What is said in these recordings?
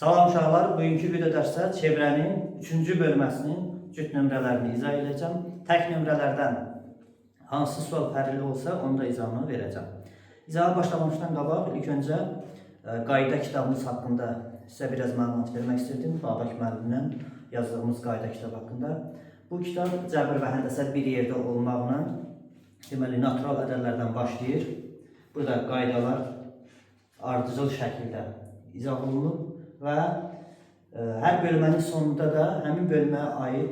Salam uşaqlar, bugünkü video dərsdə çevrənin 3-cü bölməsinin cüt nömrələrini izah edəcəm. Tək nömrələrdən hansı sual fərqli olsa, onda izahını verəcəm. İzaha başlamamışdan qabaq ilk öncə qayda kitabımız haqqında sizə biraz məlumat vermək istirdim. Babək müəllimdən yazdığımız qayda kitabı haqqında. Bu kitab cəbr və həndəsə bir yerdə olmaqla, deməli, natural ədədlərdən başlayır. Burada qaydalar ardıcıl şəkildə izah olunub və hər bölmənin sonunda da həmin bölməyə aid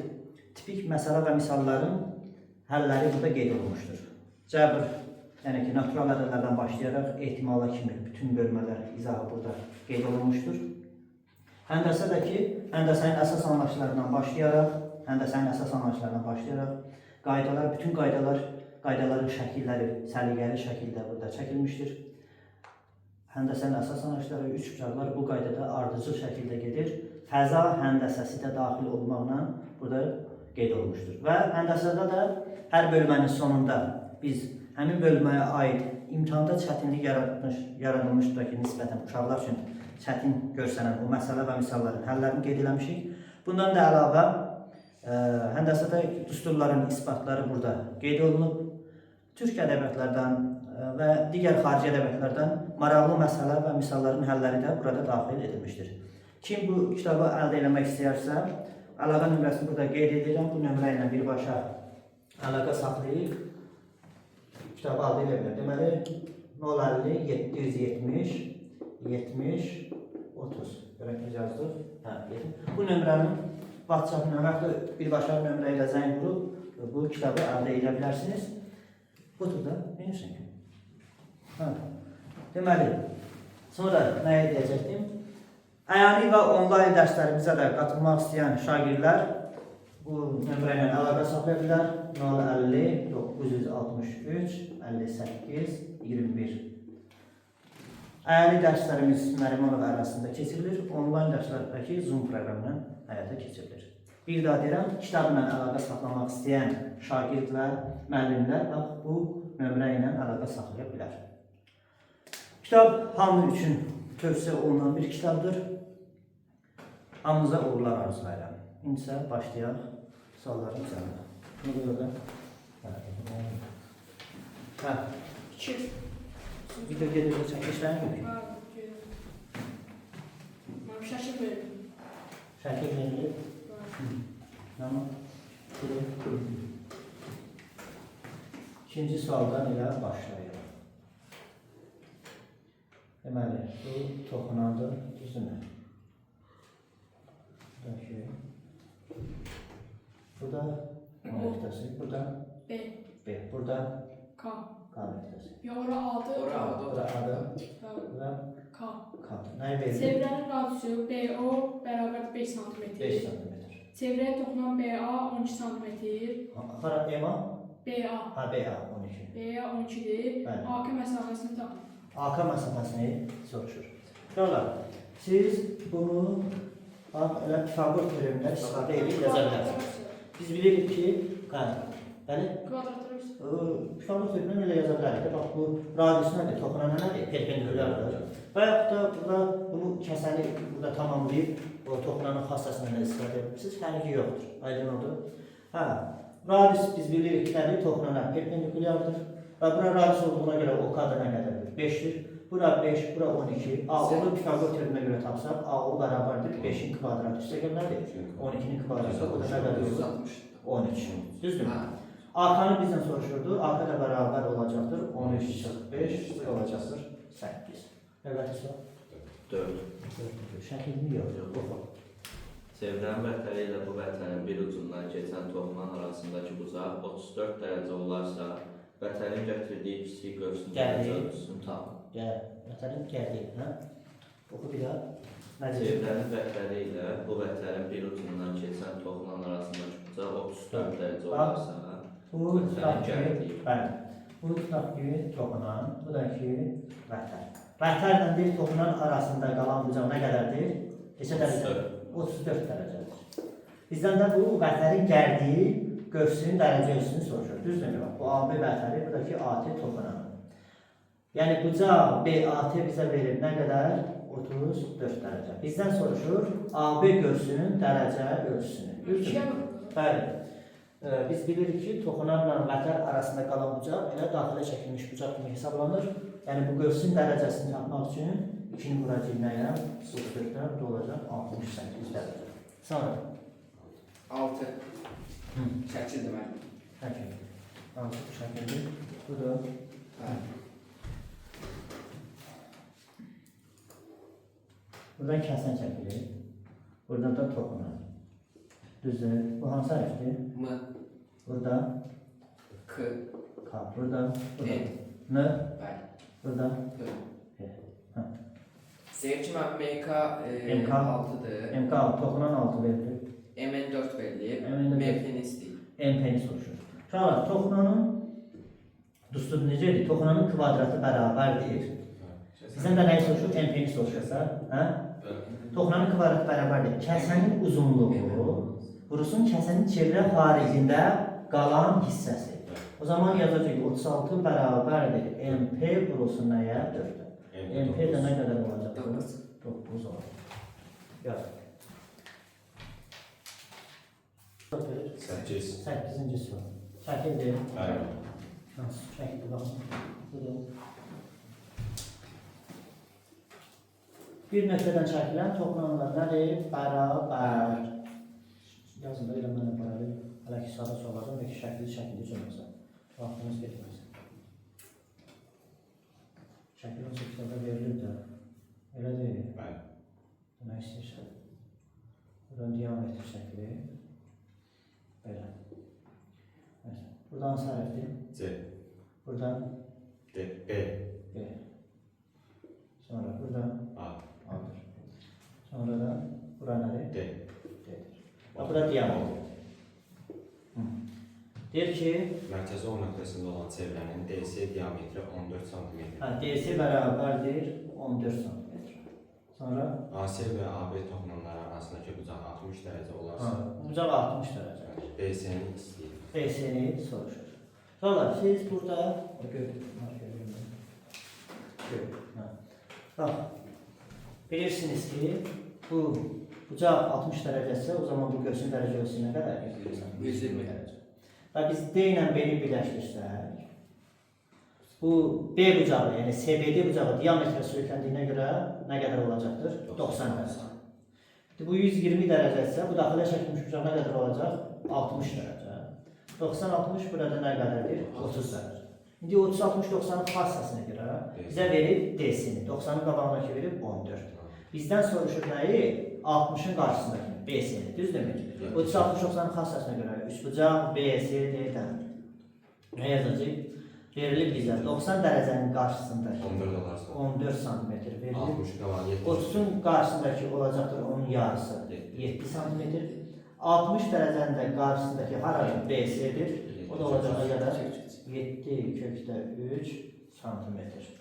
tipik məsələ və misalların həlləri burada qeyd olunmuşdur. Cəbr, yəni ki, natural ədədlərdən başlayaraq ehtimala kimi bütün bölmələr izahı burada qeyd olunmuşdur. Həndəsə də ki, həndəsənin əsas anlayışlarından başlayaraq, qaydalar, bütün qaydaların şəkilləri səliqəli şəkildə burada çəkilmişdir. Həndəsənin əsas anlayışları, üç bucaqlar bu qaydada ardıcıl şəkildə gedir. Fəza həndəsəsi də daxil olmaqla burada qeyd olunmuşdur. Və həndəsədə də hər bölmənin sonunda biz həmin bölməyə aid imtahanda çətinlik yaradılmışdır ki, nisbətən uşaqlar üçün çətin görsənən o məsələ və misalların həllərini qeyd eləmişik. Bundan da əlavə həndəsədə düsturların isbatları burada qeyd olunub. Türk ədəbiyyatlardan və digər xarici ədəbiyyatlardan maraqlı məsələ və misalların həlləri də burada daxil edilmişdir. Kim bu kitabı əldə etmək istəyərsə, əlaqə nömrəsini burada qeyd edirəm. Bu nömrə ilə birbaşa əlaqə saxlayıb kitabı əldə edə bilər. Deməli, 050 770 70 30. Görək biz yazdıq. Bu nömrənin WhatsApp nömrə birbaşa nömrə ilə zəng vurub bu kitabı əldə edə bilərsiniz. Budur da, bilirsin ki. Deməli, sonra nəyə deyəcəkdim? Əyani və onlayn dərslərimizə də qatılmaq istəyən şagirdlər bu nömrə ilə əlaqə saxlaya bilər. 050 963 58 21. Əyani dərslərimiz Nərimanov arasında keçirilir. Onlayn dərslərdəki Zoom proqramla həyata keçirilir. Bir daha deyirəm, kitabla əlaqə saxlamaq istəyən şagird və müəllimlər bu nömrə ilə əlaqə saxlaya bilər. Kitab hamı üçün tövsiyə olunan bir kitabdır. Hamınıza uğurlar arzulayıram. İndi isə başlayaq sualların üzərində. Bunu burada. Video gedir çəkilişlərin yox. Şəkil verin. Şəkil verilir. Tamam. İkinci sualdan ilə başlayaq. Deməli, bu toxunandır, düzünü. Burada A nöqtəsi, burada B, burada K. K nöqtəsi. Ya ora A'dır, ora A'dır. Burada A'dır, burada K. K'dır. Nəyi verir? Çevrənin radisi BO bərabər 5 cm. 5 cm. Çevrəyə toxunan BA 12 cm. Axara EMA? BA. Ha, BA 12. BA 12-dir. AK məsafəsini tapın. AK məsafəsini soruşur. Uşaqlar, siz bunu elə Pifagor teoremindən istifadə edib yaza bilərsiniz. Biz bilirik ki, bəli, Kvadratlar. Pifagor teoremindən elə yaza bilərik. Bax, bu radius nədir? Toxunana nədir? Perpendikulyardır. Və yaxud da bunu kəsəni burada tamamlayıb o toxunanın xassəsindən istifadə edirsiniz. Fərqi yoxdur. Aydın oldu. Radius biz bilirik ki, nədir? Toxunana perpendikulyardır. Və bura radius olduğuna görə o kadr nə qədərdir? 5-dir. Bura 5, bura 12. AO'lu Pifagor teoreminə görə tapsaq, AO bərabərdir 5-in kvadratı. Üstəgəl nədir? 12-nin kvadratı. O da nə qədərdir? 13. Düzdür? AK-nı bizdən soruşurdu. AK da bərabər olacaqdır. 13 çıx 5 olacaqdır 8. Növbəti sual? 4. Şəkilini yox. Çevrənin vətəni ilə bu vətənin bir ucundan keçən toxunan arasındakı bucaq 34 dərəcə olarsa, vətənin gətirdiyi kiçik qövsün dərəcəsini tapın. Vətənin gəldiyi, hə? Oxu bir daha. Çevrənin vətəni ilə bu vətənin bir ucundan keçən toxunan arasındakı bucaq 34 dərəcə olarsa, vətənin gəldiyi. Bəli. Bu tutaq ki, toxunan, bu da ki, vətər. Vətərlə bir toxunan arasında qalan bucaq nə qədərdir? Neçə dərəcə? 34 dərəcədir. Bizdən də bu vətərin gəldiyi qövsünün dərəcə ölçüsünü soruşur. Düzdür? Bu AB vətəri, bu da ki, AT toxunanı. Yəni, bucaq BAT bizə verir nə qədər? 34 dərəcə. Bizdən soruşur AB görsünün dərəcə ölçüsünü. İkiyə Düzdürmü? vurulur. Bəli. Biz bilirik ki, toxunanla vətər arasında qalan bucaq elə daxilə çəkilmiş bucaq kimi hesablanır. Yəni bu görsün dərəcəsini tapmaq üçün 2-ni vuracaq nəyə? 44-dən bu da olacaq 68 dərəcə. Sonra 6. Şəkil deməli. şəkil. Hansı bu şəkildir? Budur. Buradan kəsən çəkilir. Buradan da toxunar. Düzdür. Bu hansı hərfdir? M, Burada K, K. Burada. Burada. N. N. Bəli. Burada. P. P. Hə. Sevgi MK MK. 6'dır. MK toxunan 6 verilir. MN 4 verilir. MN 4. MP'ni istəyir. MP'ni soruşur. Uşaqlar, toxunanın düstur necədir? Toxunanın kvadratı bərabərdir. Bizdən də nəyi soruşur? MP'ni soruşursa, hə? Toxunanın kvadratı bərabərdir. Kəsənin uzunluğu vurusun kəsənin çevrə xaricində qalan hissəsi. O zaman yazacaq ki, 36 bərabərdir. MP vurusun nəyə? 4-də. MP də nə qədər olacaq? 9 olacaq. Yaz. 8. 8-ci soru. Şəkildir. Bəli. Hansı şəkildir baxın. Budur. Bir nöqtədən çəkilən toxunanlar nədir? Bərabər. Yazın da elə mənə paralel. Hələ ki sadə soracam və ki şəkilli olmasa. Vaxtımız getməz. Şəkil 18-də verilir də. Elə deyil. Bəli. Demək istəyirsən. Buradan diametr şəkli. Belə. Buradan hansı hərfdir? C. Buradan D. B. B. Sonra buradan A. A'dır. Sonra da bura nədir? D. D'dir. Bura diametr. Deyir ki, Mərkəzi O nöqtəsində olan çevrənin DC diametri 14 cm. DC bərabərdir 14 cm. Sonra AC və AB toxunanları arasındakı bucaq 60 dərəcə olarsa, bucaq 60 dərəcədir. DC-ni istəyir. DC-ni soruşur. Sonra siz burada Bax, bilirsiniz ki, bu bucaq 60 dərəcəsə, o zaman bu görsün dərəcə ölçüsü nə qədər? 120 dərəcə. Və biz D ilə B-ni birləşdirsək, bu B bucağı, yəni CBD bucağı diametrə sürükləndiyinə görə nə qədər olacaqdır? 90 dərəcə. Bu 120 dərəcəsə, bu daxilə çəkilmiş bucaq nə qədər olacaq? 60 dərəcə. 90-60 burada nə qədərdir? 30 dərəcə. İndi 30-60-90-ın fassasına görə bizə verib D-sini, 90-ın qabağındakı verib 14. Bizdən soruşur nəyi? 60-ın qarşısındakı B-sini, düzdürmü? 30-60-90-ın fassasına görə 3 bucaq B, C, D-dən. Nə yazacaq? Verilir bizə 90 dərəcənin qarşısındakı 14 olarsa 14 cm verilir. 60 qalan 70. 30-un qarşısındakı olacaqdır onun yarısı 7 cm. 60 dərəcənin də qarşısındakı haradır? BC-dir. O da olacaq nə qədər? 7/3 cm.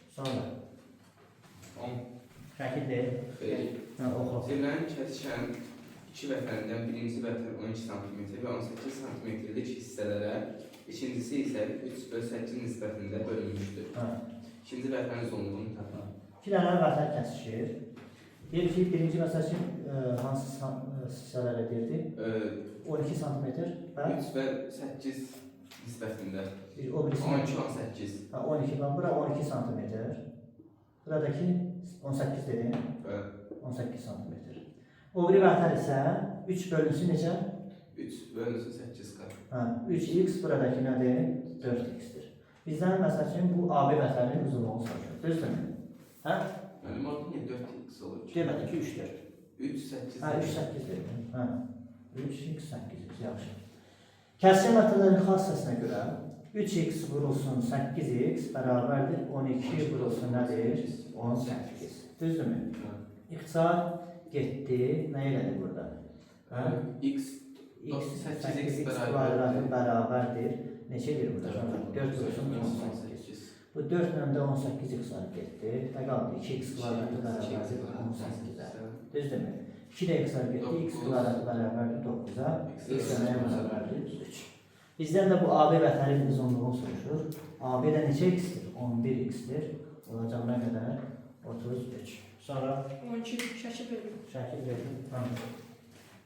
Sonra 10. şəkildir. Oxu. Zirvənin kəsişən iki vətəndən birinci vətən 12 cm və 18 cm-lik hissələrə, ikincisi isə 3/8 nisbətində bölünmüşdür. İkinci vətənin uzunluğunu tapın. İki dənə vətən kəsişir. Deyir ki, birinci məsəl üçün hansı hissələrə deyirdi? 12 cm və 3/8 nisbətində. o birisi 12-18. 12, bura 12 cm. Buradakı 18 dedim. 18 cm. O biri vətər isə 3 bölünsün necə? 3/8 qat. 3x buradakı nədir? 4x-dir. Bizdən məsəl üçün bu AB vətərinin uzunluğunu soruşur. Düzdürmü? Hə? Mənim orada niyə 4x olur ki? Demədi ki 3-dür. 3/8. 3-8 dedim. 3x 8x yaxşı. Kəskin vətərlərin xassəsinə görə 3x vurulsun 8x bərabərdir 12 vurulsun nədir? 18. Düzdürmü? İxtisar getdi. Nə elədi burada? X X 8x 8x kvadratın bərabərdir. Neçədir burada? 4 vurulsun 18. Bu 4 ilə də 18x var getdi. Və qaldı 2x kvadratı bərabərdir 18-ə. Düzdürmü? 2 də x var getdi. X kvadratı bərabərdir 9-a. X nəyə bərabərdir? 3. Bizdən də bu AB vətənin uzunluğunu soruşur. AB də neçə x-dir? 11x-dir. Olacaq nə qədər? 33. Sonra 12 şəkil verin. şəkil verdim. Tamam.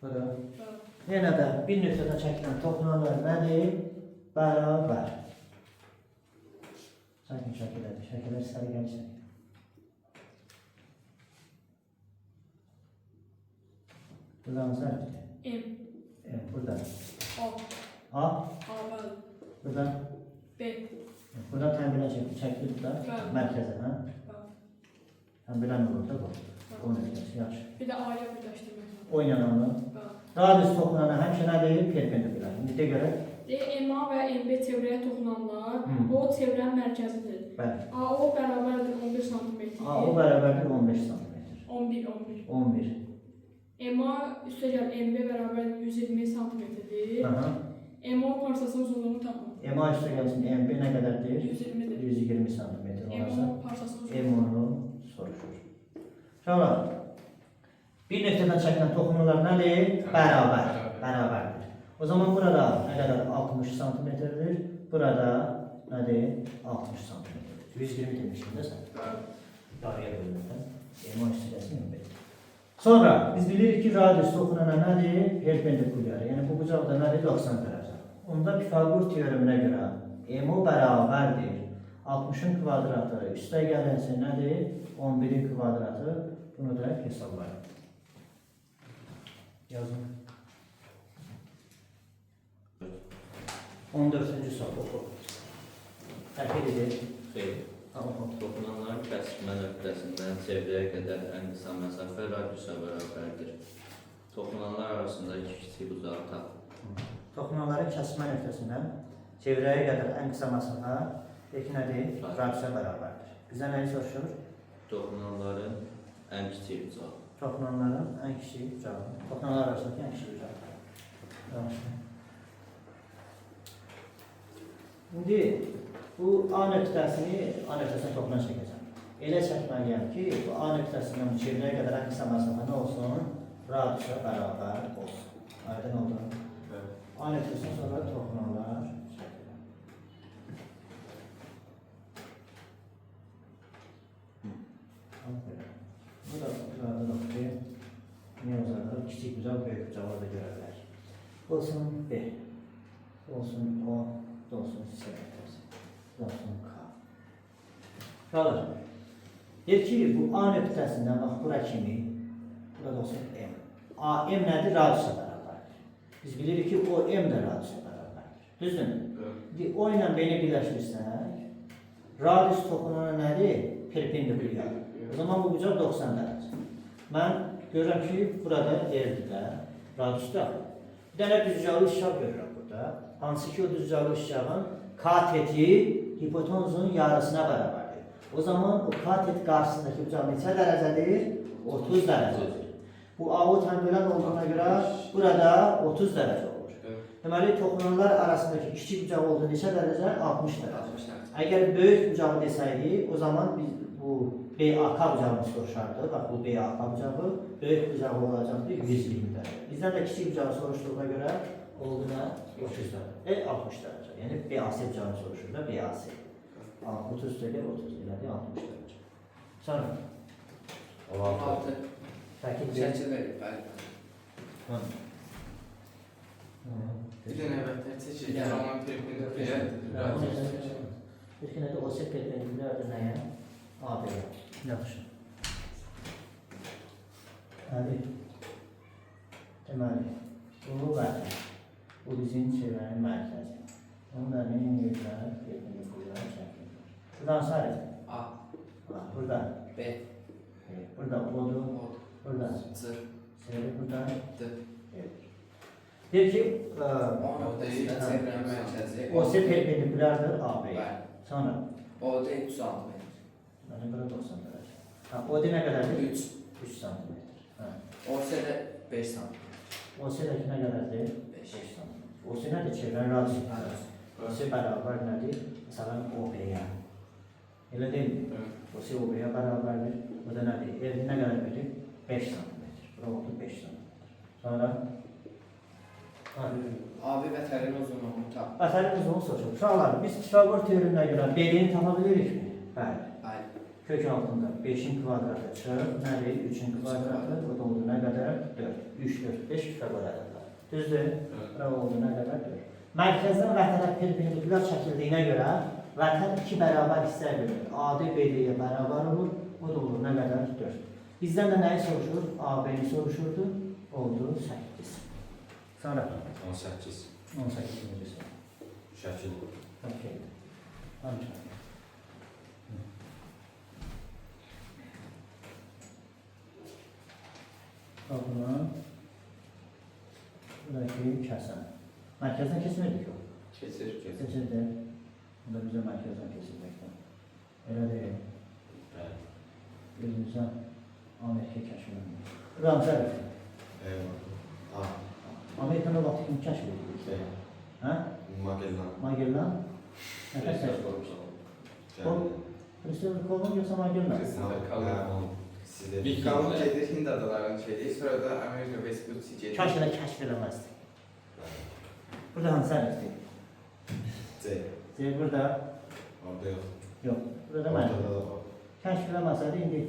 Burada. Bəli. Yenə də bir nöqtədən çəkilən toxunanlar nədir? Bərabər. Çəkin şəkilləri. Şəkillər səliqəli çəkin. Buradan zərfdir. M, Evet, burada. A, A. A, bəli. Buradan. B, Buradan təmbirə çəkilir burada. Bəli. Mərkəzə, hə? bəli. Təmbirən olur da bu. O nöqtəsi, yaxşı. Bir də A-ya birləşdirmək. Oynananı. Bəli. Radius toxunana həmişə nədir? Perpendikular. İndi de görək. MA və MB çevrəyə toxunanlar, Hı. o çevrənin mərkəzidir. Bəli. AO bərabərdir 11 sm. A o bərabərdir 15 sm. 11. 11. MA üstəgəl MB bərabərdir 120 sm-dir. Aha. MO parçasının uzunluğunu tapın. MA üstə gəlsin MB nə qədərdir? 120-dir. 120 sm MO olacaq. parçasının uzunluğu. M-onu soruşur. Uşaqlar, bir nöqtədən çəkilən toxunmalar nədir? Bərabər. Bərabərdir. O zaman burada nə qədər? 60 sm-dir. Burada nədir? 60 sm-dir. 120 demişdim də sən. Yarıya bölünür. M-o üstə gəlsin MB. Sonra biz bilirik ki, radius toxunana nədir? Perpendikulyar. Yəni bu bucaqda nədir? 90 dərəcə. Onda Pifagor teoreminə görə MO bərabərdir 60-ın kvadratı üstə gələnsə nədir? 11-in kvadratı. Bunu da hesablayın. Yazın. 14-cü sual oxu. Təhvil edir. Xeyr. Toxunanların kəsişmə nöqtəsindən çevrəyə qədər ən qısa məsafə radiusa bərabərdir. Toxunanlar arasındakı kiçik uzağı tapın. Toxunanların kəsişmə nöqtəsindən çevrəyə qədər ən qısa məsafə nədir? Radiusa bərabərdir. Bizdən nəyi soruşur? Toxunanların ən kiçik uzağı. Toxunanların ən kiçik ucağı. Toxunanlar arasındakı ən kiçik ucağı. Yaxşı. İndi bu A nöqtəsini toxunan çəkəcəm. Elə çəkməliyəm ki, bu A nöqtəsindən bu çevrəyə qədər ən qısa məsafə nə olsun? Radiusa bərabər olsun. Aydın oldu. A nöqtəsindən sonra toxunanlar çəkilir. Bu da uzadırıq ki, niyə uzadırıq? Kiçik bucaq, böyük bucaq orada görə bilərik. Olsun B, olsun O, olsun C, olsun K. Qalır. Deyir ki, bu A nöqtəsindən, bax, bura kimi, burada olsun M. M nədir? Radiusa bərabərdir. Biz bilirik ki, o M də radiusa bərabərdir. Düzdür? O ilə B-ni birləşdirsək, radius toxunana nədir? Perpendikulyar. O zaman bu bucaq 90 dərəcə. Mən görürəm ki, burada yerdir də, radiusda. Bir dənə düzcalı işçaq görürəm burada. Hansı ki, o düzcalı işçağın kateti hipotenuzun yarısına bərabərdir. O zaman o katet qarşısındakı bucaq neçə dərəcədir? 30 dərəcədir. Bu AO təmbirən olduğuna görə burada 30 dərəcə olur. Deməli, toxunanlar arasındakı kiçik bucaq olduğu neçə dərəcə? 60 dərəcə. Əgər böyük bucağı desəydik, o zaman biz bu BAK bucağını soruşardı. Bax, bu BAK bucağı, böyük bucağı olacaqdı 120 dərəcə. Bizdən də kiçik bucağı soruşduğuna görə oldu nə? 30 dərəcə. 60 dərəcə. Yəni BAC bucağını soruşur da BAC. 30 deyil, 30 deyil, 60 dərəcə. Sonra 16. təkil Şəkil verir, bəli. Bir dənə əvvəllər çəkir. Zaman perpendikulyar. Bir ki, nədir? O set perpendikulyardır nəyə? AB-yə. Yaxşı. Deməli, bu vətən. Bu bizim çevrənin mərkəzi. Onda nə edirlər? Perpendikulyar çəkilir. Buradan sarı. A, Burada. B, Burada odur. O, Burada. C, Seyri burada. D. Deyir ki, O nöqtəsində çevrənin mərkəzi. o set perpendikulyardır AB-yə. Bəli. Sonra. O da 3 sm. Yəni burada 90 dərəcə. O da nə qədərdir? 3. 3 sm. O da 5 sm. O sədəki nə qədərdir? 5 sm. O nədir? Çevrənin radiusu. O bərabər nədir? Məsələn, OB-yə. Elə deyilmi? O OB-yə bərabərdir. O da nədir? Nə qədər verir? 5 sm. Bura oldu 5 sm. Sonra? AB vətənin uzunluğunu tap. Vətənin uzunluğunu soruşuq. Uşaqlar, biz Pifagor teoreminə görə B-ni tapa bilirikmi? Bəli. Bəli. Kök altında 5'in kvadratı çıx, nədir? 3'in kvadratı, o da oldu nə qədər? 4. 3, 4, 5 fəqəl ədədlər. Düzdür? Və oldu nə qədər? 4. Mərkəzdən vətənə perpendikulyar çəkildiyinə görə vətən 2 bərabər hissəyə bölünür. AD BD-yə bərabər olur, o da olur nə qədər? 4. Bizdən də nəyi soruşur? AB-ni soruşurdu, oldu 8. Sonra 18. 18-ci soru. Şəkil. Okey. Ancaq. Buna buradakı kəsən. Mərkəzdən keçmirdik o. Keçir. Keçirdi. Bu da bizə mərkəzdən keçirməkdən. Elə deyil. Bəli. Gözümüzdən Amerika kəşfləndi. Buranı sərif. A. Amerikanın vaxtı kimi kəşf edildik. B. Hə? Magellan. Magellan. Nə kəşf? Christopher Kolumb yoxsa Magellan? Christopher Kolumb. Sizdə Kolumb gedir Hind adalarına gedir, sonra da Amerika Vespucci gedir. Kaş elə kəşf eləməzdi. Burada hansı sərifdir? C. C burada. Orada yox. Yox. Burada mən. Ortada da var. Kəşf eləməsəydi indi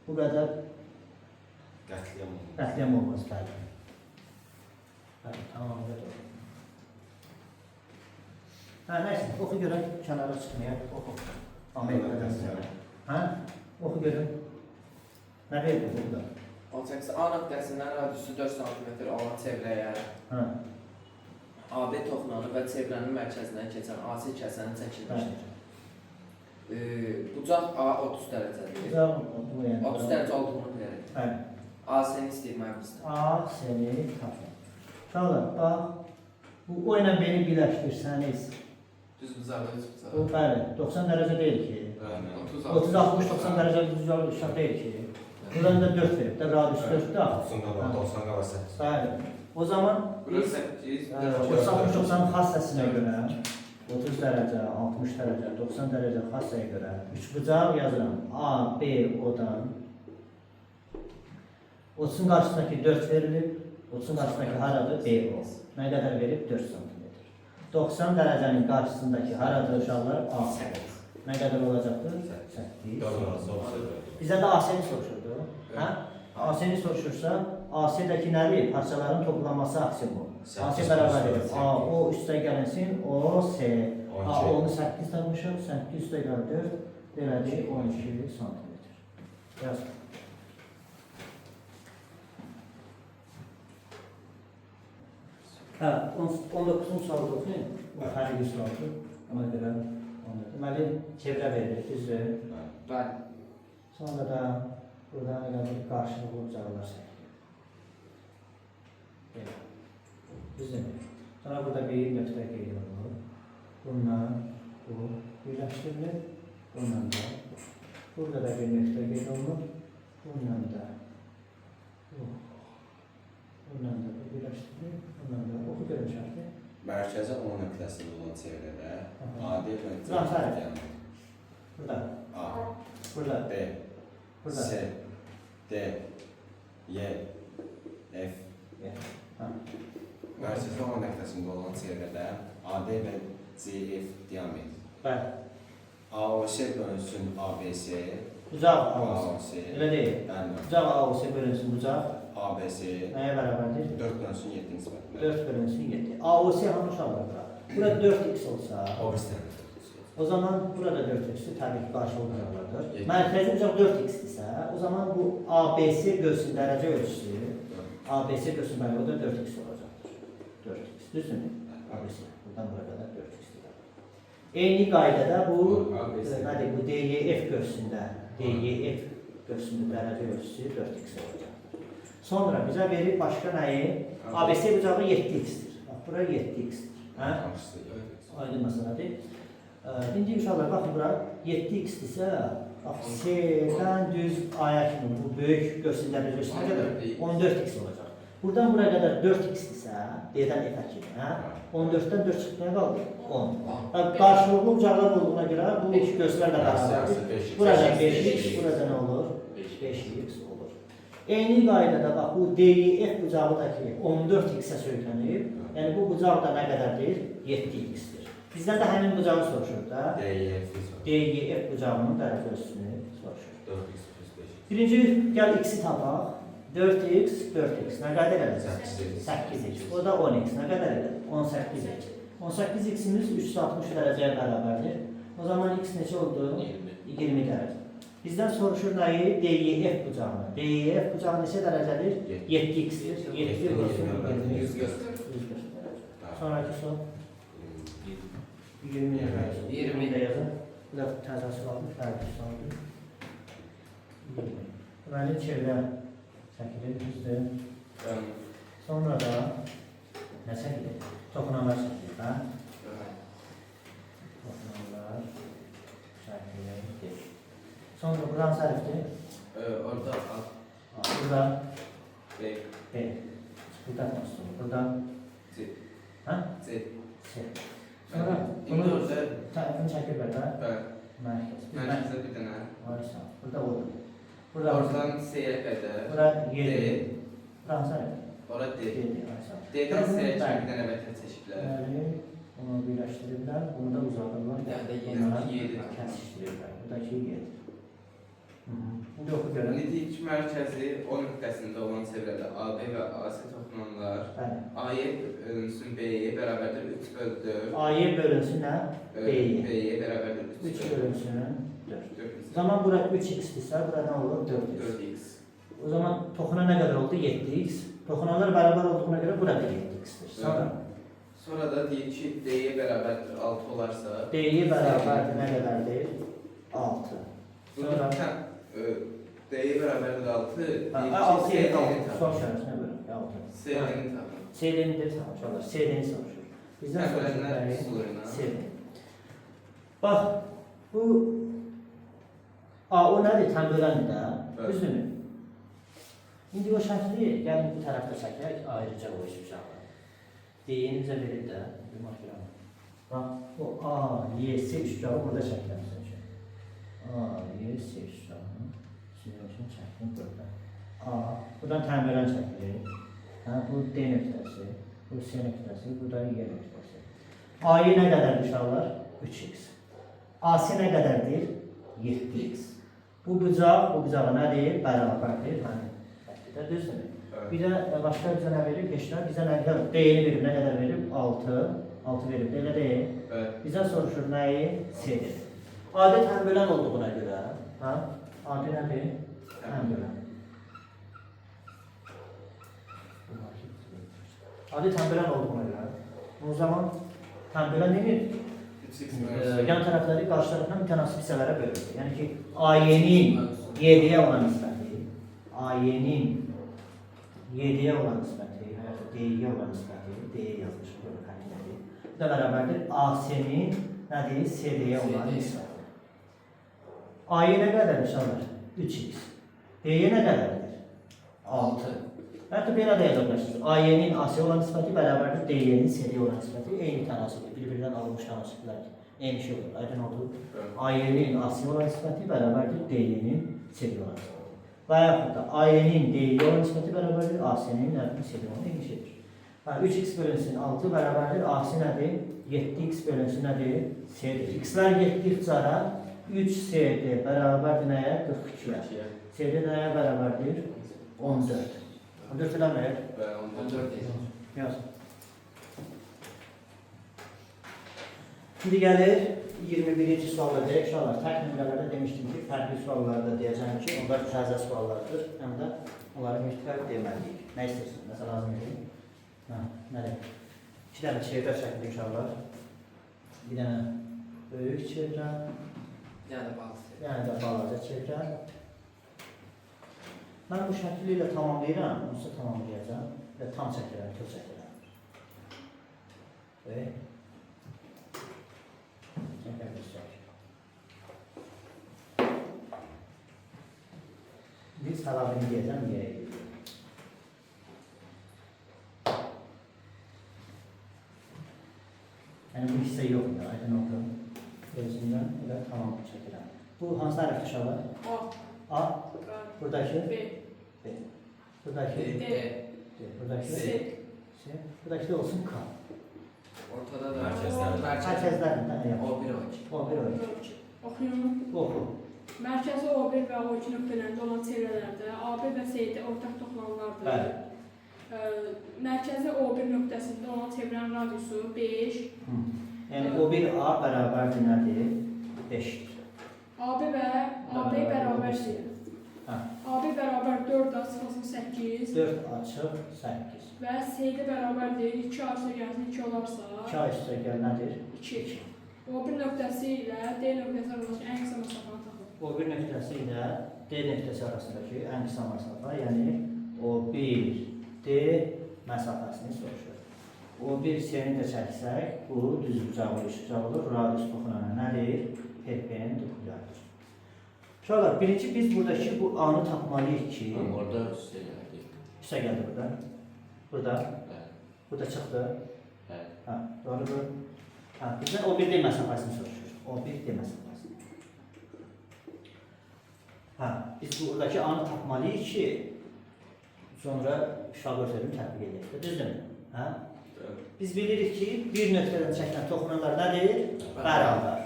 bu qədər Qətliam. qətliam olmaz bəli. Bəli, tamamilə doğru. Hə, nəysə, oxu görək, kənara çıxmayaq, oxu. Amerika'dan sonra. Hə? Oxu görək. Nə verdi burada? 18 A nöqtəsindən radiusu 4 cm olan çevrəyə Hə, AB toxunanı və çevrənin mərkəzindən keçən AC kəsəni çəkilmişdir. Bucaq A 30 dərəcədir. güzel bu yəni. 30 dərəcə olduğunu bilərik. Bəli. AC-ni istəyirmək bizdən. A seni tapın. Uşaqlar, bax, bu o ilə beni birləşdirsəniz, Düz bucağı, düz bu bucağı. bəli, 90 dərəcə deyil ki. 30, 60, 90 dərəcə düzgün uşaq deyil ki. Buradan da 4 verib də, radius 4-də. 90 qala 8. Bəli. O zaman Burası 8, 30, 60, 90 xassəsinə görə 30 dərəcə, 60 dərəcə, 90 dərəcə xassəyə görə 3 bucaq yazıram. A, B, O-dan 30-un qarşısındakı 4 verilir. 30-un qarşısındakı haradır? B, O. Nə qədər verib? 4 cm. 90 dərəcənin qarşısındakı haradır uşaqlar? A. Nə qədər olacaqdır? 8. Bizə də AC-ni soruşurdu. Hə? AC-ni soruşursa, AC-dəki nədir? Parçaların toplanması aksiyomu. AC bərabər edir. A, O üstə gəlinsin, O, S. A, onu 8 tanımışıq, 8 üstə gəl 4, belədir 12 cm. Yaz. Hə, 19-cu sualı oxuyun. Bu fərqli sualdır. Ona görə onu deməli, çevrə verilir, düzdür. Bəli. Sonra da burada nə qədər qarşılıqlı bucaqlar çəkilir. Belə. Düzdür. Sonra burada bir nöqtə qeyd olunur. Bununla bu birləşdirilir. Bununla da. Burada da bir nöqtə qeyd olunur. Bununla da bu. Bununla da bu birləşdirilir. Bununla da oxu görün şərti. Mərkəzi 10 nöqtəsində olan çevrədə AD və Zafer. Burada. A, Burada. B, Burada. C, D, Y, F. Ha. Mərkəzi 10 nöqtəsində olan çevrədə AD və CF diametr. Bəli. AOC bölünsün ABC, Bucaq AOC. AOC, Elə deyil. bəli, Bucaq AOC bölünsün bucaq. ABC, Nəyə bərabərdir? 4 bölünsün 7 nisbətində. 4 bölünsün 7. AOC hanı uşaqlarda? Burada 4x olsa, O birisi o zaman burada 4x-i təbii ki, qarşılıq bucaqlardır. Yedi. Mərkəzi bucaq 4x-dirsə, o zaman bu ABC görsün dərəcə ölçüsü, ABC görsün bəli, o da 4x olacaqdır. 4x, düzdürmü? ABC, buradan bura qədər 4x-dir. Eyni qaydada bu, nədir, bu DYF görsündə, DYF görsündə dərəcə ölçüsü 4x olacaqdır. Sonra bizə verir başqa nəyi? ABC bucağı 7x-dir. Bax, bura 7x-dir. Hə? Aydın məsələdir. İndi uşaqlar, baxın bura 7x-dirsə, bax, C-dən düz A-ya kimi bu böyük görsün dərəcə ölçüsü nə qədər? 14x olacaq. Buradan buraya qədər 4x-dirsə, D-dən F-ə kimi, hə? 14-dən 4 çıxmaya qaldı? 10. Qarşılıqlı bucaqlar olduğuna görə bu görsülər də bərabərdir. Burada 5x, burada nə olur? 5x olur. Eyni qaydada bax, bu DYF bucağıdakı 14x-ə söykənib, yəni bu bucaq da nə qədərdir? 7x-dir. Bizdən də həmin bucağı soruşur da, DYF. DYF bucağının dərəcə ölçüsünü soruşur. Birinci gəl x-i tapaq. 4x, 4x. Nə qədər edəcək? 8x. O da 10x. Nə qədər edəcək? 18x. 18x-imiz 360 dərəcəyə bərabərdir. O zaman x neçə oldu? 20 dərəcə. Bizdən soruşur nəyi? DEF bucağını. DEF bucağı neçə dərəcədir? 7x-dir. 7 olsun 20. 140 dərəcə. Sonraki soru. 20 dərəcə. 20 də yazın. Bu da təzə sualdır, fərqli sualdır. 20. Deməli, çevrə çəkilir, düzdür. Sonra da nə çəkilir? Toxunanlar çəkilir, hə? Toxunanlar çəkilir. Sonra buran sərifdir. Orada A, Burada B, B. Burada nasıl? Burada C, hə? C. C. Sonra İndi bunu orada tərəfini çəkir belə. bəli, Mərkəz. mərkəzdə bir dənə. Varsa. Burada odur. Burada Oradan C-yə qədər. Bura D, 7. Buran sərif. ora D. 7. Varsa. D-dən C-yə bir dənə vətən çəkiblər. Deməli, onu birləşdiriblər, bunu da uzadırlar. Yəni də Onlara yedi. kəsişdirirlər. Buradakı 7. İndi oxu görün. İndi ilk mərkəzi O nöqtəsində olan çevrədə AB və AC toxunanlar Bəli. AY bölünsün B-yə bərabərdir 3 bölü 4. A-yə bölünsün nə? B-yə. B-yə bərabərdir 3 3 bölünsün 4. 4. O zaman bura 3x-dirsə, bura nə olur? 4x. 4x. O zaman toxuna nə qədər oldu? 7x. Toxunanlar bərabər olduğuna görə bura da 7x-dir. Sonra Sonra da deyir ki, D-yə bərabərdir 6 olarsa, D-yə bərabərdir nə qədərdir? 6. burada D-yə bərabərdir 6, deyir ki, 6-yə C-nin qaldı. tapın. Son şərəsinə görə. 6. C-nin tapın. CD-ni soruşurlar. CD-ni soruşur. Bizdən Təmələnlər soruşur. üsuluyla. CD. Bax, bu o nədir? Təmböləndir də. Bəli. Düzdürmü? İndi o şəkli gəlin bu tərəfdə çəkək, ayrıca o iş uşaqlar. D-ni bizə verir də. Bir maşqıram. Bax, o A, Y, S üçgahı burada çəkiləm sizin üçün. A, Y, S üçgahı. Sizin üçün çəkdim burada. A, buradan təmbölən çəkilir. Hə, bu D nöqtəsi, bu C nöqtəsi, bu da Y nöqtəsi. A-yə nə qədərdir uşaqlar? 3x. AC nə qədərdir? 7x. Bu bucağa nədir? Bərabərdir. Hani, şəkildə düzdürmü? Bir də başqa bizə nə verir? Keçlər bizə nə qədər? D-ni verib, nə qədər verib? 6. 6 verib, elə deyil. Bizə soruşur nəyi? C-dir. Adi təmbölən olduğuna görə, hə? Adi nədir? Təmbölən. Adi təmbölən olduğuna görə, o zaman təmbölən neyir? 3x Yan tərəfləri qarşı tərəfdən mütənasib hissələrə bölür. Yəni ki, AY-nin 7-yə olan nisbəti, AY-nin 7-yə olan nisbəti, D-yə olan nisbəti, D-yə yazmışım, görün həqiqəti. Bu da bərabərdir AC-nin nədir? CD-yə olan nisbəti. A-yə nə qədər inşallah? 3x. D-yə nə qədərdir? 6. Hətta belə də yazabilirsiniz. AY-nin AC olan nisbəti bərabərdir D-nin CD-yə olan nisbəti. Eyni tənasibdir. Bir-birindən alınmış tənasiblər. Eyni şey olur. Aydın oldu. AY-nin AC olan nisbəti bərabərdir D-nin CD-yə olan nisbəti. Və yaxud da AY-nin D-yə olan nisbəti bərabərdir AC-nin CD-yə olan eyni şeydir. 3x bölünsün 6 bərabərdir. AC nədir? 7x bölünsün nədir? C-dir. X-lər 7 cara 3CD bərabərdir nəyə? 42-yə. CD nəyə bərabərdir? 14. 14 eləmir? 14 deyil. Yaz. Şimdi gəlir 21-ci sualda deyək, uşaqlar. Tək nömrələrdə demişdim ki, fərqli suallarda deyəcəm ki, onlar təzə suallardır. Həm də onları mütləq deməliyik. Nə istəyirsiniz? Məsələn, lazım edin. Nədir? 2 dənə çevrə çəkdik uşaqlar. Bir dənə böyük çevrə, yəni də balaca çevrə. Mən bu şəkli ilə tamamlayıram, onsuz tamamlayacağım və tam çəkirəm, tür çəkirəm. Çəkərləşəcək. Biz səbəbini deyəcəm, niyə edirəm. Yəni bu hissə yoxdur, aydın oldu. Gözündən elə tamam çəkirəm. Bu hansı hərfdir uşaqlar? A. Buradakı? B. B. Buradakı? D. Buradakı? C. C. Buradakı da olsun K. Ortada da Mərkəzlər. Mərkəzlər də O1 O2. O1 O2. Oxuyun. Oxu. Mərkəzi O1 və O2 nöqtələrində olan çevrələrdə AB və CD ortaq toxunanlardır. Bəli. Mərkəzi O1 nöqtəsində olan çevrənin radiusu 5. Yəni o bir A bərabərdir nədir? 5-dir. AB bərabərdir. Hə. AB bərabər 4 açıq 8 4 açıq 8. və CD bərabərdir 2 açıq 2 olarsa 2 A üstə gəl nədir? 2. O1 nöqtəsi ilə D nöqtəsi arasındakı ən qısa məsafəni tapın. O bir nöqtəsi ilə D nöqtəsi arasındakı ən qısa məsafə, yəni O1 D məsafəsini soruşur. O1 C-ni də çəksək, bu düzbucaqlı üçbucaq olur. Radius toxunana nədir? Perpendikulярdır. Uşaqlar, birinci biz buradakı bu A-nı tapmalıyıq ki, Orada üstə gəldik. üstə gəldi burada. Burada. Bəli. Burada çıxdı. Bəli. Hə, doğrudur. Hə, bizdən O1 D məsafəsini soruşur. O1 D məsafəsini. Hə, biz buradakı A-nı tapmalıyıq ki, sonra uşaq ötürünü tətbiq edək. Düzdürmü? Hə? Biz bilirik ki, bir nöqtədən çəkilən toxunanlar nədir? Bərabər.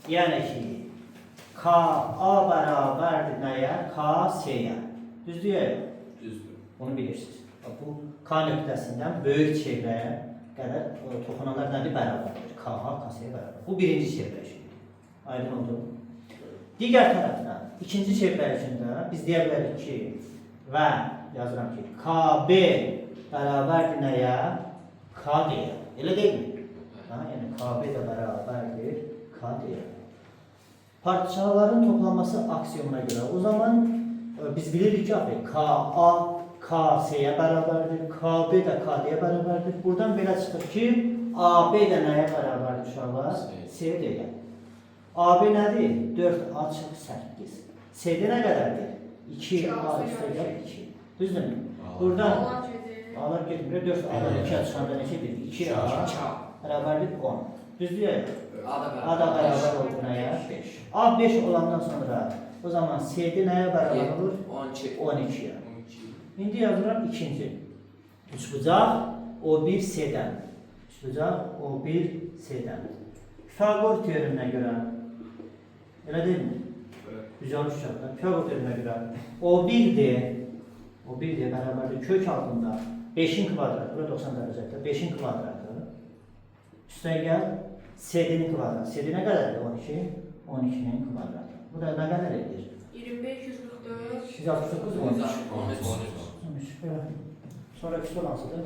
Yəni ki, KA bərabərdir nəyə? KC-yə. Düzdür ya? Düzdür. Bunu bilirsiniz. Bu K nöqtəsindən böyük çevrəyə qədər toxunanlar nədir? Bərabərdir. KA, KC-yə bərabər. Bu birinci çevrə işidir. Aydın oldu. Digər tərəfdən, ikinci çevrə içində biz deyə bilərik ki, və yazıram ki, KB bərabərdir nəyə? KD-yə. Elə deyilmi? Yəni KB də bərabərdir KD-yə. Parçaların toplanması aksiyonuna görə o zaman biz bilirik ki, KA KC-yə bərabərdir, KB də KD-yə bərabərdir. Buradan belə çıxır ki, AB də nəyə bərabərdir uşaqlar? CD-yə. AB nədir? 4 açıq 8. CD nə qədərdir? 2 A üstə gəl 2. Düzdürmü? Buradan A'lar getmir, 4 A'lar 2'ye çıxanda neçədir? 2 A bərabərdir 10. Düzdür ya? A da bərabər oldu nəyə? 5. A 5 olandan sonra o zaman CD nəyə bərabər olur? 12. 12'ye. İndi yazıram ikinci. Üçbucaq O1 C-dən. Üçbucaq O1 C-dən. Pifagor teoreminə görə, elə deyilmi? Güzel uşaqlar. Pifagor teoreminə görə O1D bərabərdir kök altında 5'in kvadratı, bura 90 dərəcədə 5'in kvadratı. Üstə gəl CD-nin kvadratı. CD nə qədərdir? 12. 12'nin kvadratı. Bu da nə qədər edir? 25, 144. 169, 13. 13. 13. Belə. Sonra küsur hansıdır?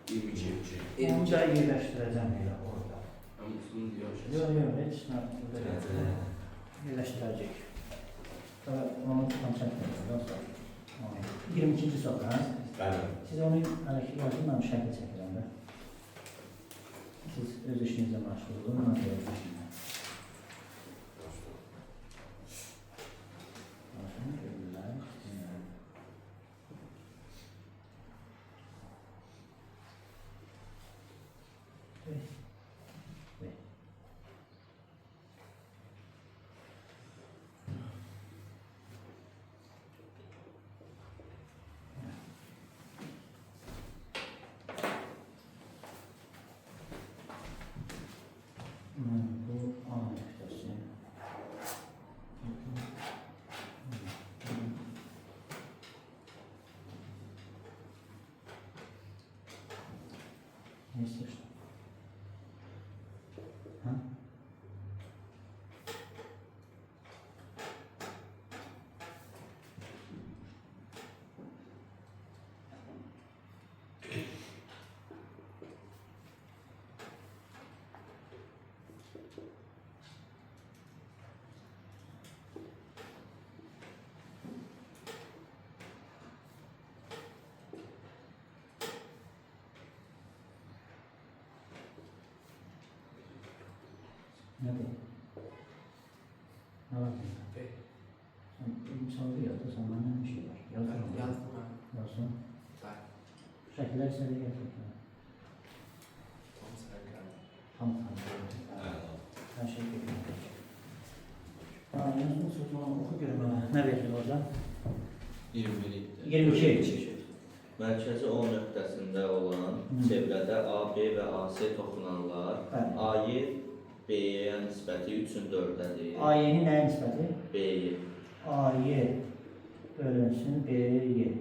22. Onu da yerləşdirəcəm elə orada. Ama uzun diyor. Yox, heç nə. Yerləşdirəcək. Sonra onu tam çəkməyəcək. 22-ci soru, hə? Bəli. Siz onu yazın, mən şəkil çəkirəm də. Siz öz işinizlə məşğul olun, mən də öz işimlə. Bu A nöqtəsi. Ne istiyorsun? Ha? Ne bu? Ne var bunda? Sen soru yazdı, sonra ne bir şey var? Yazın. Şekiller size de getirdim. Tam her şey getirdim. Yazın sözünü oku görüm bana. Ne verir orada? 21 22. Mərkəzi O nöqtəsində olan çevrədə AB və AC toxunanlar Bəli. A-yı B-yə nisbəti 3-ün 4-dədir. A-yenin nəyə nisbəti? B-yi. A'yı bölünsün B'yi.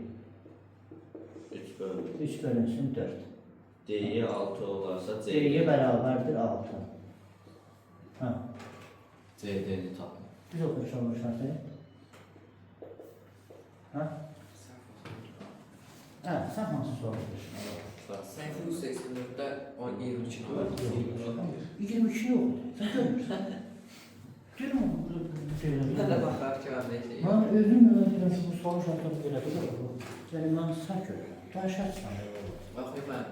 3 bölü. 3 bölünsün 4. D'yi 6 olarsa C'ye beraberdir 6. Ha. CD'ni tapın. Biz okuruz olmuşlar seni. Ha? Ha, sen hansı sormuşsun? Səhifə 184-də 22 var. 22 yok. Sen görmüşsün. Dün mü? Mən də baxar ki, var neysə. Ben özüm öğrendim bu soru şartları böyle bu. Yani ben sakır. Ben şart sanıyorum. Baxayım mən.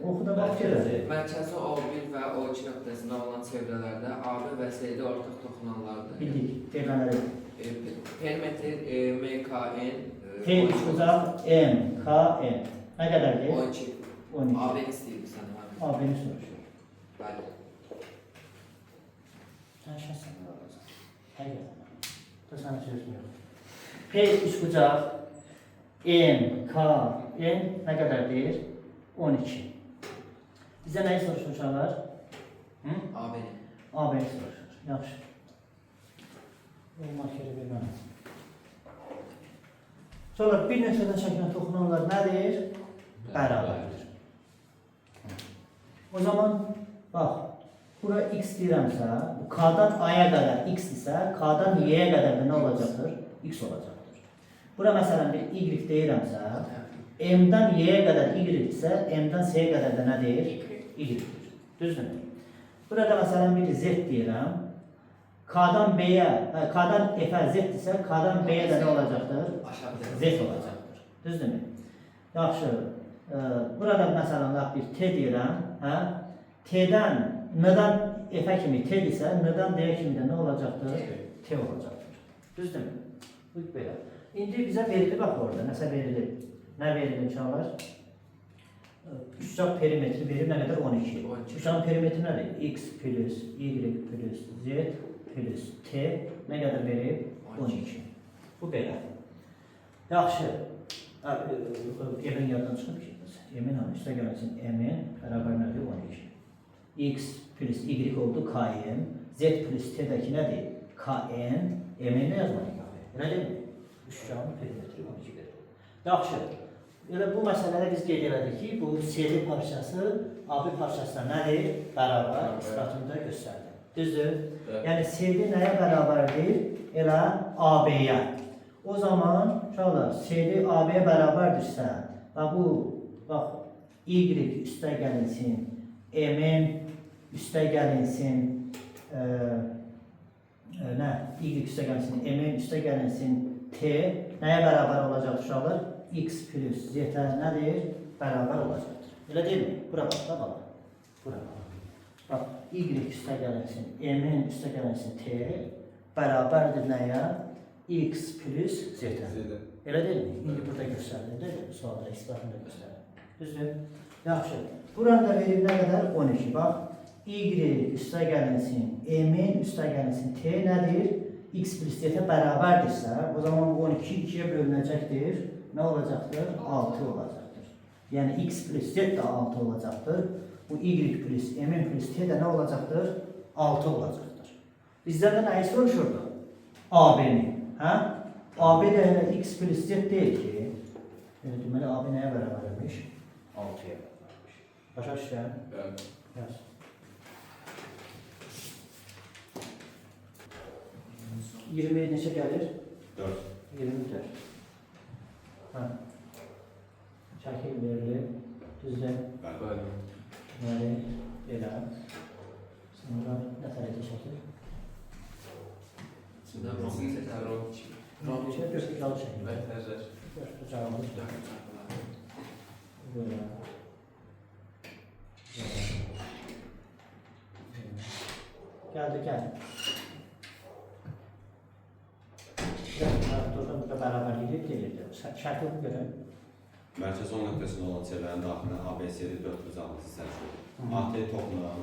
Oku da bak gel. Mərkəzi O1 və O2 nöqtəsində olan çevrələrdə AB və CD ortaq toxunanlardır. Bildik. Deməli. Perimetr MKN T uzaq M, K, M. Ne kadar değil? 12. 12. AB istəyir sən abi. Abini soruşuyor. Bəli. Sen şart sanıyorum. Hayır. Da sana sözüm yok. P üçbucaq M, K, N ne kadar değil? 12. Bize neyi soruşmuşlar? Hı? AB-ni. AB'ni soruşur. Yaxşı. Olmaq yeri bilməm. Sonra bir nöqtədən çəkilən toxunanlar nədir? Bərabərdir. O zaman bax, bura x deyirəmsə, bu K'dan A'ya qədər x isə, K'dan Y'yə qədər də nə olacaqdır? X olacaqdır. Bura məsələn bir y deyirəmsə, M'dən Y'yə qədər y isə, M'dən S'yə qədər də nədir? Y-dir. Düzdürmü? Burada məsələn bir z deyirəm. K'dan B'yə, K'dan F'ə z isə, K'dan B'yə də nə olacaqdır? Aşağıda. Z olacaqdır. Düzdürmü? Yaxşı. Burada məsələn bir T deyirəm. Hə? T'dən N'dan F'ə kimi T isə, N'dan D'yə kimi də nə olacaqdır? T olacaqdır. Düzdürmü? Bu belə. İndi bizə verildi bax orada. Nəsə verildi. Nə verildi inşallah? Üçbucaq perimetri verir nə qədər? 12. Üçbucağın perimetri nədir? X plus Y plus Z plus T nə qədər verir? 12. Bu belə. Yaxşı. Emin yaddan çıxıb ki, Emin hanı üstə gəlsin. Emin bərabər nədir? 12. X plus Y oldu KM. Z plus T'dəki nədir? KN. Emin nə yazmalıyıq? Elə deyil mi? Üçbucağın perimetri 12 verir. Yaxşı. Elə bu məsələdə biz qeyd elədik ki, bu CD parçası AB parçasına nədir? Bərabər isbatında göstərir. Düzdür? Yəni CD nəyə bərabərdir? Elə AB-yə. O zaman uşaqlar CD AB-yə bərabərdirsə, bu bax Y üstə gəlinsin, MN üstə gəlinsin, Y üstə gəlinsin, MN üstə gəlinsin, T nəyə bərabər olacaq uşaqlar? X plus Z nədir? Bərabər olacaqdır. Elə deyilmi? Bura bax da bala. Bura bax. Bax, Y üstə gəlinsin, M-in üstə gəlinsin T bərabərdir nəyə? X plus Z. Elə deyilmi? İndi burada göstərilir, deyil mi? Sualda isbatında göstərilir. Düzdür? Yaxşı. Burada verir nə qədər? 12. Bax, Y üstə gəlinsin, M-in üstə gəlinsin T nədir? X plus Z bərabərdirsə, o zaman bu 12 2-yə bölünəcəkdir. Nə olacaqdır? 6 olacaqdır. Yəni x plus z də 6 olacaqdır. Bu y plus m plus t də nə olacaqdır? 6 olacaqdır. Bizdən də nəyi soruşurdu? AB-ni. Hə? AB də x plus z deyil ki. Yəni deməli AB nəyə bərabərmiş? 6-ya bərabərmiş. Başa düşürəm? Bəli. Yaz. Yirmi neçə gəlir? 4. 24. Ha. Şəkil verilir. Düzdür. Bəli. Deməli, belə. Sonra nə tərəfdə şəkil? İçində İçində tərəf ki. Neçə? 4 pilalı şəkil. Vətərlər. 4 bucağımız. Böyle. Geldi, geldi. Burada bərabərliyi deyildi. Şərti oxu görək. Mərkəzi 10 nöqtəsində olan çevrənin daxilinə ABC'li 4 bucağımızı sərçilir. AT toxunan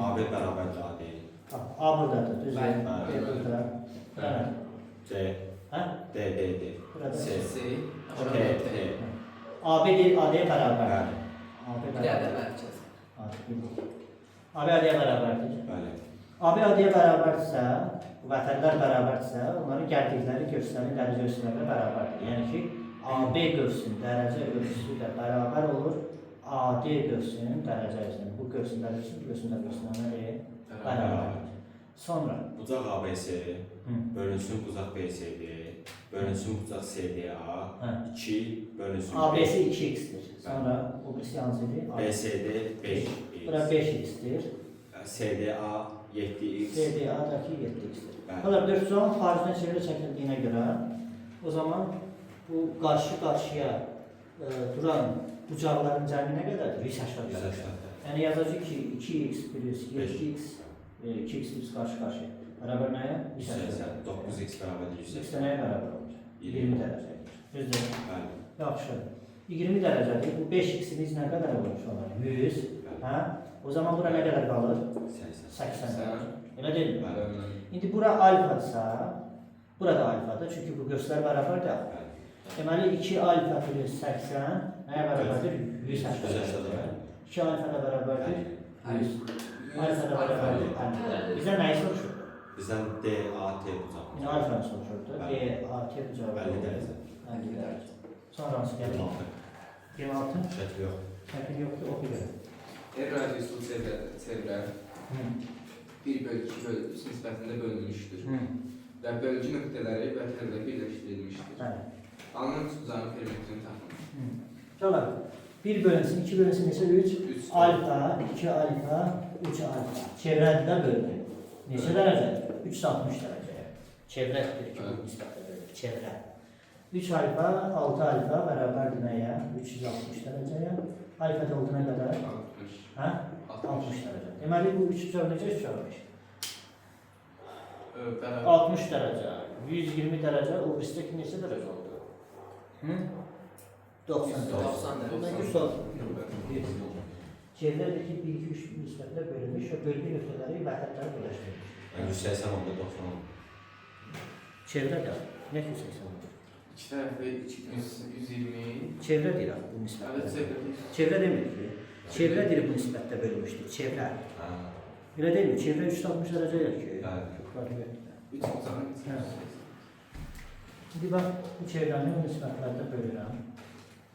AB bərabərdir AD. A buradadır, düzdür. Bəli. B burada. Bəli. C, Hə? D, D. Burada. C, C. T, T. AB deyil, AD-yə bərabər. Bəli. AB Bir dənə bərabər. mərkəz. AB AD-yə bərabərdir. Bəli. AB AD-yə bərabərdirsə, bu vətənlər bərabərdirsə, onların gəldikləri göstərin dərəcə ölçüləri bərabərdir. Yəni ki, AB qövsünün dərəcə ölçüsü də bərabər olur AD qövsünün dərəcə ölçüsü. Bu qövsün dərəcəsi, bu qövsün dərəcəsi bərabərdir. Sonra Bucaq ABC bölünsün bucaq BCD, bölünsün bucaq CDA, 2 bölünsün ABC 2x-dir. Sonra bu birisi hansı idi? BCD 5x, Bura 5x-dir. CDA 7x. CDA-dakı 7x-dir. Bəli. Hala 4 zaman xaricdən çevrə çəkildiyinə görə o zaman bu qarşı-qarşıya duran bucaqların cəmi nə qədərdir? 180. Yəni yazacaq ki 2x plus 7x 2x plus qarşı-qarşıya bərabər nəyə? 180. 9x bərabər 180. X nəyə bərabər olur? 20 dərəcədir. Düzdür? Bəli. Yaxşı. 20 dərəcədir. Bu 5x-imiz nə qədər olur sonra? 100. Hə? O zaman bura nə qədər qalır? 80. Elə deyil mi? Bəli. İndi bura alfa-dırsa, burada alfadır. Çünki bu göstər bərabərdir. Deməli 2 alfa plus 80 nəyə bərabərdir? 180. 2 alfa da bərabərdir? 100. Alfa da bərabərdir? Bizdən nəyi soruşur? Bizdən DAT bucaq. Yəni alfanı soruşurdu. DAT bucağı 50 dərəcə. 50 dərəcə. Sonra hansı gəlir? 26. Şəkli yox. Şəkil yoxdur, oxu görə. Radiuslu çevrə 1/2/3 nisbətində bölünmüşdür və bölgü nöqtələri vətənlə birləşdirilmişdir. Bəli. Alınan üçbucağın perimetrini tapın. Sonra 1 bölünsün, 2 bölünsün neçə? 3. 3 Alfa, 2 alfa, 3 alfa. Çevrədə bölünür. Neçə dərəcədir? 360 dərəcəyə. Çevrə deyir ki, bu nisbətdə bölünür. Çevrə. 3 alfa, 6 alfa bərabərdir nəyə? 360 dərəcəyə. Alfa da olduğuna qədər? 60. Hə? 60 dərəcə. Deməli, bu 3 bucaq necə çıxarmış? 60 dərəcə, 120 dərəcə, o birisdəki neçə dərəcə oldu? 90 dərəcə. Çevrədəki 1-2-3 nisbətlə bölünmüş və bölgü nöqtələri vətənləri birləşdirilmiş. 180 oldu, 90 oldu. Çevrə də, nə 180 oldu? 2 tərəfə 120. Çevrə deyir bu nisbətlə. Evet, çevrə. Çevrə demir ki, çevrə deyir bu nisbətlə bölünmüşdür, çevrə. Elə deyil mi? Çevrə 360 dərəcədir ki. Bəli. 3 bucağın Şimdi bax, bu çevrəni o nisbətlərdə bölürəm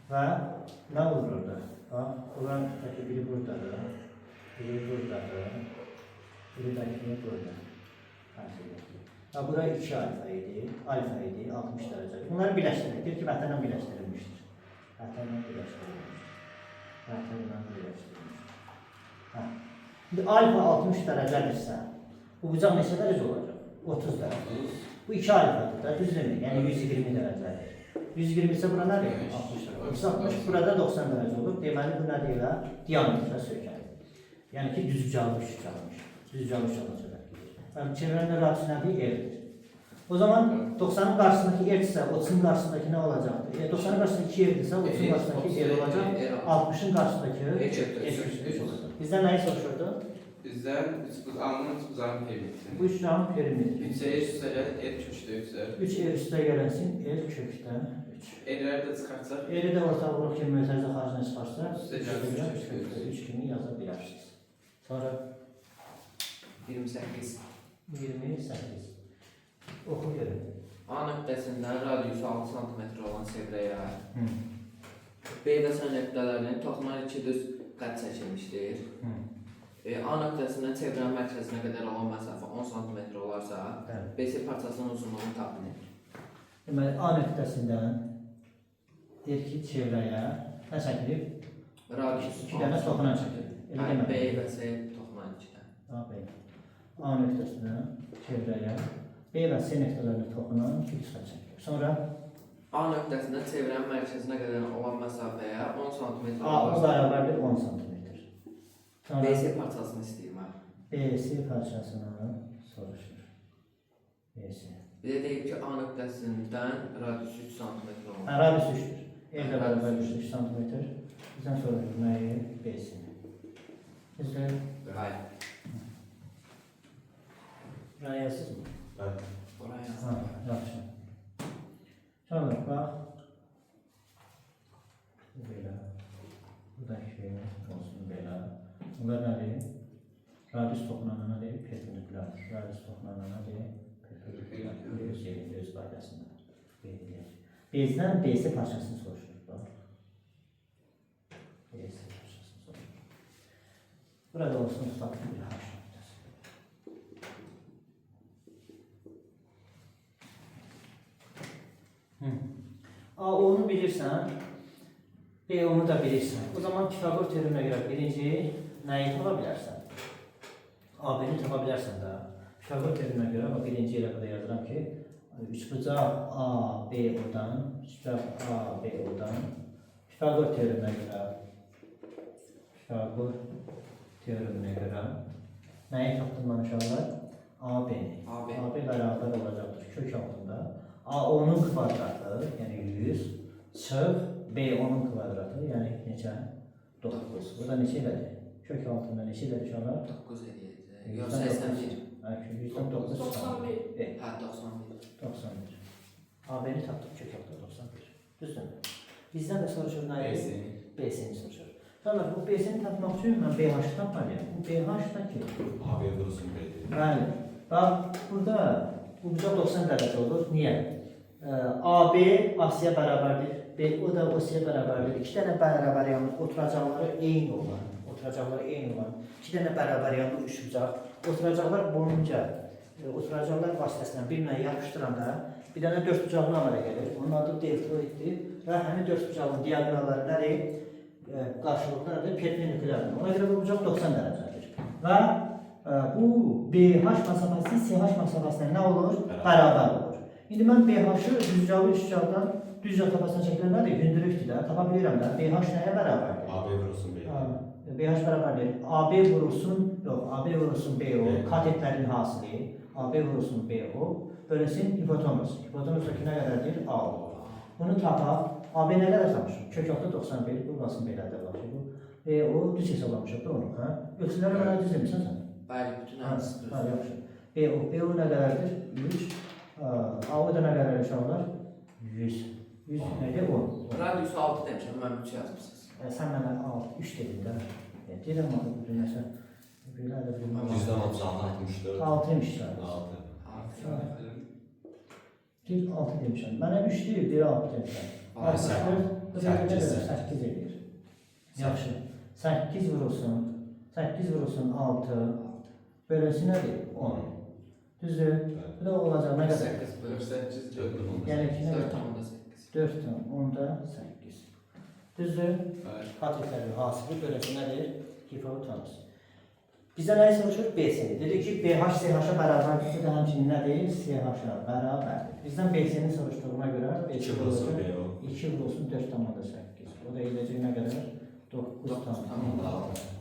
və nə olur orada? Bax, buranın biri buradadır, biri buradadır, biri də burada. Və bura 2 alfa idi, 60 dərəcə. Bunları birləşdirir, deyir ki, vətənlə birləşdirilmişdir. Vətənlə birləşdirilmişdir. Şimdi alfa 60 dərəcədirsə, bu bucaq neçə dərəcə olacaq? 30 dərəcə. Bu 2 alfadır da, düz demir, yəni 120 dərəcədir. 120 ise bura nədir? 60 dərəcə. 60, burada 90 dərəcə olur. Deməli, bu nə deyirlər? Diametrə söykənir. Yəni ki, düzbucaqlı üçbucaqmış. Düzbucaqlı üçbucaqlı. Yəni, çevrənin radisi nədir? R-dir. O zaman 90'ın qarşısındakı R ise 30'un qarşısındakı nə olacaqdır? 90'ın qarşısındakı 2 R ise 30'un qarşısındakı R olacaq. 60'ın qarşısındakı R olacaq. Bizdən nəyi soruşurdu? Bizdən alınan üçbucağın perimetri. Bu üçbucağın perimetri. 3 üstə gəlir, R kökdə 3'lər. 3 R üstə gələnsin, R kökdə 3. R'ləri də çıxartsaq, R'i də ortalıq kimi mötərizə xaricində çıxarsa, Üstə gələn 3 kimi yaza bilərsiniz. Sonra 28. 28. Oxu görün. A nöqtəsindən radiusu 6 cm olan çevrəyə B və C nöqtələrinin toxunan 2 düz xətt çəkilmişdir. A nöqtəsindən çevrənin mərkəzinə qədər olan məsafə 10 cm olarsa, BC parçasının uzunluğunu tapın edir. Deməli, A nöqtəsindən deyir ki, çevrəyə nə çəkilib? Radius 2 dənə toxunan çəkilib. Elə B demək. və C toxunan 2 dənə. A nöqtəsindən çevrəyə B və C nöqtələrinə toxunan 2 düzxət çəkilib. Sonra A nöqtəsindən çevrənin mərkəzinə qədər olan məsafəyə 10 cm A bərabərdir 10 cm. Sonra BC parçasını istəyirəm. BC parçasını soruşur. BC. Bir də deyib ki, A nöqtəsindən radius 3 cm olan. Radius 3'dür. Evdə bərabərdir 3 cm. Bizdən soruşur nəyi? BC-ni. Bizdə Hayır. buraya yazsınız mı? Bəli. Oraya Ha, yazdım. yaxşı. Sonra bax. Belə. Bu da şey olsun belə. Bunlar nədir? Radius toxunanana deyil, perpendikulyardır. Radius toxunanana deyil, perpendikulyardır. Öz yerində, öz qaydasında. Bezdən BC parçasını soruşuruz. BC parçasını soruşuruz. Burada olsun tutaq bir H nöqtəsi. A-onu bilirsən, B-onu da bilirsən. O zaman Pifagor teoreminə görə birinci nəyi tapa bilərsən? AB-ni tapa bilərsən də. Pifagor teoreminə görə o birinci ilə burada yazıram ki, üçbucaq A-B-O-dan, üçbucaq A-B-O-dan Pifagor teoreminə görə nəyi tapdım mən uşaqlar? AB-ni. AB bərabər olacaqdır kök altında. A-onun kvadratı, yəni 100, çıx B-onun kvadratı, yəni neçə? 9. Bu da neçə elədir? Kök altında neçə elədir uşaqlar? 9 eləyəcək. Yox, 81. 100-dən 9 çıxar. 91. Hə, 91. 91. AB-ni tapdıq kök altında 91. Düzdür. Bizdən də soruşur nə edir? B-sini soruşur. Sonra bu B-sini tapmaq üçün mən BH-ı tapmalıyam. Bu BH da ki. AB vurusun B-dir. Bəli. Bax, burada bu bizə 90 dərəcə olur. Niyə? AB AC-yə bərabərdir. O da OC-yə bərabərdir. İki dənə bərabər yanlı oturacaqları eyni olan. İki dənə bərabər yanlı üçbucaq. Oturacaqlar boyunca, oturacaqlar vasitəsilə bir-birinə yapışdıranda bir dənə dörtbucaqlı əmələ gəlir. Onun adı deltoiddir və həmin dörtbucağın diagonalları nədir? Qarşılıqlardır, perpendikulyardır. Ona görə bu bucaq 90 dərəcədir. Və bu BH məsafəsi CH məsafəsinə nə olur? Bərabər olur. İndi mən BH-ı düzcağı üçbucaqdan düzcaq tapasına çəkilən nədir? Hündürlükdür də, tapa bilirəm də. BH nəyə bərabərdir? AB vurusun B-dir. BH bərabərdir. AB vurulsun BO, katetlərin hasili. AB vurulsun BO, bölünsün hipotenuz. Hipotenuzdakı nə qədərdir? A olur. Bunu tapaq. AB nə qədər tapmışım? Kök altı 91, bu qalsın belədir. BO düz hesablamışıq da onu. Ölçüləri mənə düz demişsən sən? Bəli, bütün hamısı düz. Yaxşı. BO nə qədərdir? 3. A-o da nə qədər uşaqlar? 100. 100 nədir? 10. Radiusu 6 demişəm, mən 3 yazmışsınız. Sən mənə 3 dedin də. Deyirəm ki, bu nəsə. Belə də bilməm. 100-dən 66, 64. 6 imiş sən. 6 demişəm. Mənə 3 deyil, deyir 6 demişəm. 8 edir. Yaxşı. 8 vurulsun 6. Bölünsün nədir? 10. Düzdür? Bu da olacaq nə qədər? 48. Yəni ki, nə 4,8. 4,8. Düzdür? Katetlərin hasili bölünsün nədir? Hipotenuz. Bizə nəyi soruşur? B-sini. Dedik ki, BH CH-a bərabərdir. Bu da həmçinin nədir? CH-a bərabərdir. Bizdən B-sini soruşduğuna görə 2 vurulsun 4,8. O da eləcək nə qədər? 9,6.